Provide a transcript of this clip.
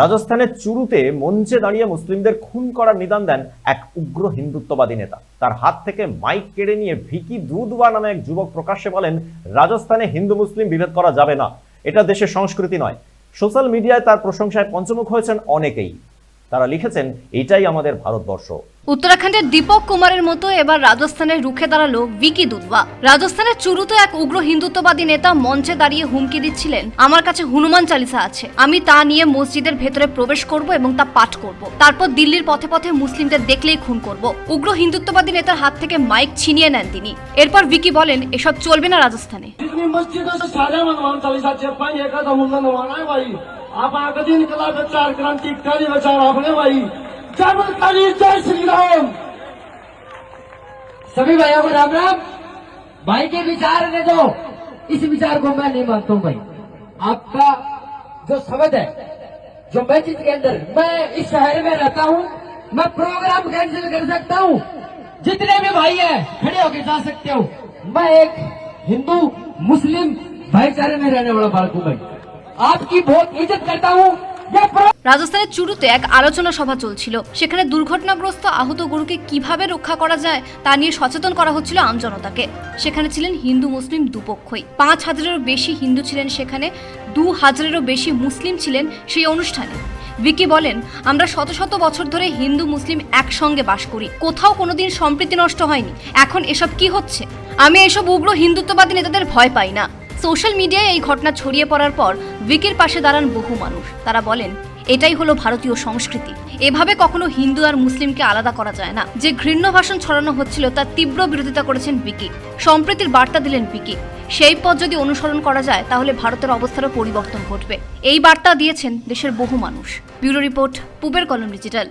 রাজস্থানের চুরুতে মঞ্চে দাঁড়িয়ে মুসলিমদের খুন করার নিদান দেন এক উগ্র হিন্দুত্ববাদী নেতা। তার হাত থেকে মাইক কেড়ে নিয়ে ভিকি দুধওয়া নামে এক যুবক প্রকাশ্যে বলেন, রাজস্থানে হিন্দু মুসলিম বিভেদ করা যাবে না, এটা দেশের সংস্কৃতি নয়। সোশ্যাল মিডিয়ায় তার প্রশংসায় পঞ্চমুখ হয়েছেন অনেকেই। তারা লিখেছেন, এটাই আমাদের ভারতবর্ষ। উত্তরাখণ্ডের দীপক কুমারের মতো এবার রাজস্থানে রুখে দাঁড়ালো ভিকি দুধওয়া। রাজস্থানের চুরুতে এক উগ্র হিন্দুত্ববাদী নেতা মঞ্চে দাঁড়িয়ে হুমকি দিচ্ছিলেন, আমার কাছে হনুমান চালিসা আছে, আমি তা নিয়ে মসজিদের ভেতরে প্রবেশ করব এবং তা পাঠ করব, তারপর দিল্লির পথে পথে মুসলিমদের দেখলেই খুন করব। উগ্র হিন্দুত্ববাদী নেতার হাত থেকে মাইক ছিনিয়ে নেন তিনি। এরপর ভিকি বলেন, এসব চলবে না রাজস্থানে। आप आगे दिन इनकलाब चार क्रांतिकारी विचार आपने भाई जय बलकारी जय श्री राम। सभी भाइयों को राम राम। भाई के विचार ने जो इस विचार को मैं नहीं मानता हूँ भाई। आपका जो शब्द है, जो मस्जिद के अंदर, मैं इस शहर में रहता हूँ, मैं प्रोग्राम कैंसिल कर सकता हूँ, जितने भी भाई है खड़े होकर जा सकते हो। मैं एक हिंदू मुस्लिम भाईचारे में रहने वाला बालक हूँ भाई, आपकी बहुत इज्जत करता हूँ। রাজস্থানের চুরুতে এক আলোচনা সভা চলছিল। সেখানে দুর্ঘটনাগ্রস্ত আহত গরুকে কিভাবে রক্ষা করা যায় তা নিয়ে সচেতন করা হচ্ছিল আমজনতাকে। সেখানে ছিলেন হিন্দু মুসলিম দুপক্ষই। 5000-এরও বেশি হিন্দু ছিলেন সেখানে, 2000-এরও বেশি মুসলিম ছিলেন সেই অনুষ্ঠানে। ভিকি বলেন, আমরা শত শত বছর ধরে হিন্দু মুসলিম একসঙ্গে বাস করি, কোথাও কোনোদিন সম্প্রীতি নষ্ট হয়নি। এখন এসব কি হচ্ছে? আমি এসব উগ্র হিন্দুত্ববাদী নেতাদের ভয় পাই না। সোশ্যাল মিডিয়ায় এই ঘটনা ছড়িয়ে পড়ার পর ভিকির পাশে দাঁড়ান বহু মানুষ। তারা বলেন, এটাই হলো ভারতীয় সংস্কৃতি, এভাবে কখনো হিন্দু আর মুসলিমকে আলাদা করা যায় না। যে ঘৃণ্য ভাষণ ছড়ানো হচ্ছিল তার তীব্র বিরোধিতা করেছেন ভিকি। সম্প্রীতির বার্তা দিলেন ভিকি। সেই পথ যদি অনুসরণ করা যায় তাহলে ভারতের অবস্থারও পরিবর্তন ঘটবে। এই বার্তা দিয়েছেন দেশের বহু মানুষ। ব্যুরো রিপোর্ট, পূবের কলম ডিজিটাল।